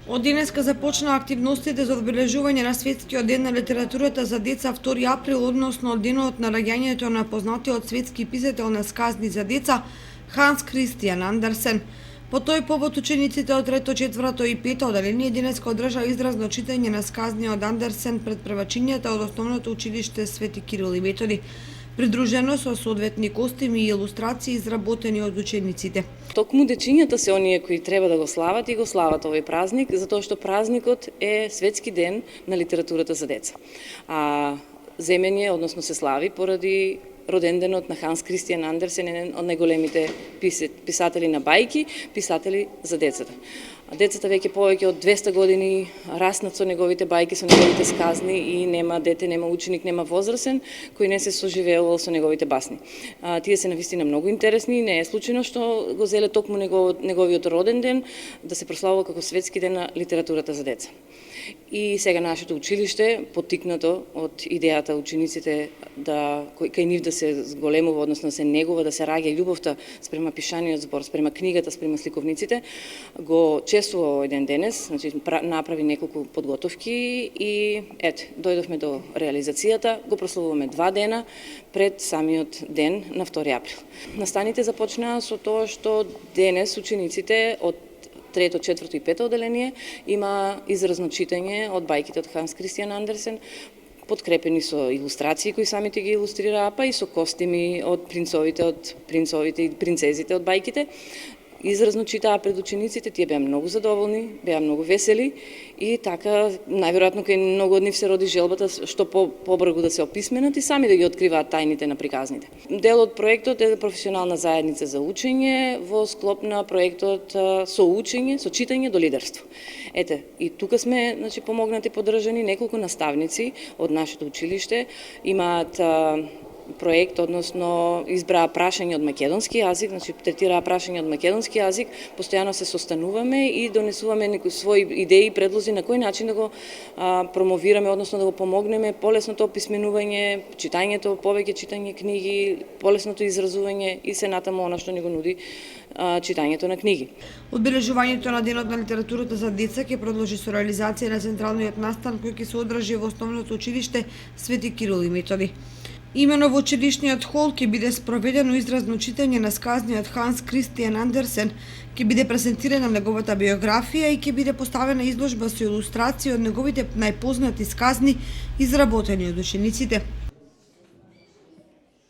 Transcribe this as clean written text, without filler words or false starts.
Од денеска започнаа активностите за одбележување на Светскиот ден на литературата за деца 2 април, односно од денот на раѓањето на познатиот светски писател на сказни за деца Ханс Кристијан Андерсен. По тој повод учениците од 3, 4 и 5 одделение денеска одржаа изразно читање на сказни од Андерсен пред првачињата од Основното училиште Свети Кирил и Методи, придружено со соодветни костими и илустрации изработени од учениците. Токму дечињата се оние кои треба да го слават и го слават овој празник, затоа што празникот е Светски ден на литературата за деца. А земен е, односно се слави поради роденденот на Ханс Кристијан Андерсен, еден од најголемите писатели на бајки, писатели за децата. Децата веќе повеќе од 200 години раснат со неговите бајки, со неговите сказни и нема дете, нема ученик, нема возрасен кој не се соживеувал со неговите басни. Тие се навистина многу интересни и не е случајно што го зеле токму неговиот роден ден да се прославува како Светски ден на литературата за деца. И сега нашето училиште, поттикнато од идејата учениците да кај нив да се зголемува, односно да се негува, да се раѓа љубовта спрема пишаниот збор, спрема книгата, спрема сликовниците, го чествува еден денес, значи направи неколку подготовки и дојдовме до реализацијата, го прославуваме 2 дена пред самиот ден на 2 април. Настаните започнаа со тоа што денес учениците од 3, 4 и 5 одделение има изразно читање од бајките од Ханс Кристијан Андерсен, подкрепени со илустрации кои самите ги илустрираа, па и со костими од принцовите и принцезите од бајките. Изразно читаа пред учениците, тие беа многу задоволни, беа многу весели и така најверојатно кај многу од нив се роди желбата што побрзо да се описменат и сами да ги откриваат тајните на приказните. Дел од проектот е професионална заедница за учење во склоп на проектот со учење, со читање до лидерство. И тука сме, значи, помогнати, поддржани неколку наставници од нашето училиште, имаат проект, односно избраа прашање од македонски јазик, значи третираа прашање од македонски јазик, постојано се состануваме и донесуваме некои своји идеи и предлози на кој начин да го промовираме, односно да го помогнеме полесното описменување, читањето, повеќе читање книги, полесното изразување и се натаму она што ни го нуди читањето на книги. Одбележувањето на денот на литературата за деца ќе продолжи со реализација на централниот настан кој ќе се одржи во Основното училиште Свети Кирил и Методи. Имено во училишниот хол ќе биде спроведено изразно читање на сказни од Ханс Кристијан Андерсен, ќе биде презентирана неговата биографија и ќе биде поставена изложба со илустрации од неговите најпознати сказни изработени од учениците.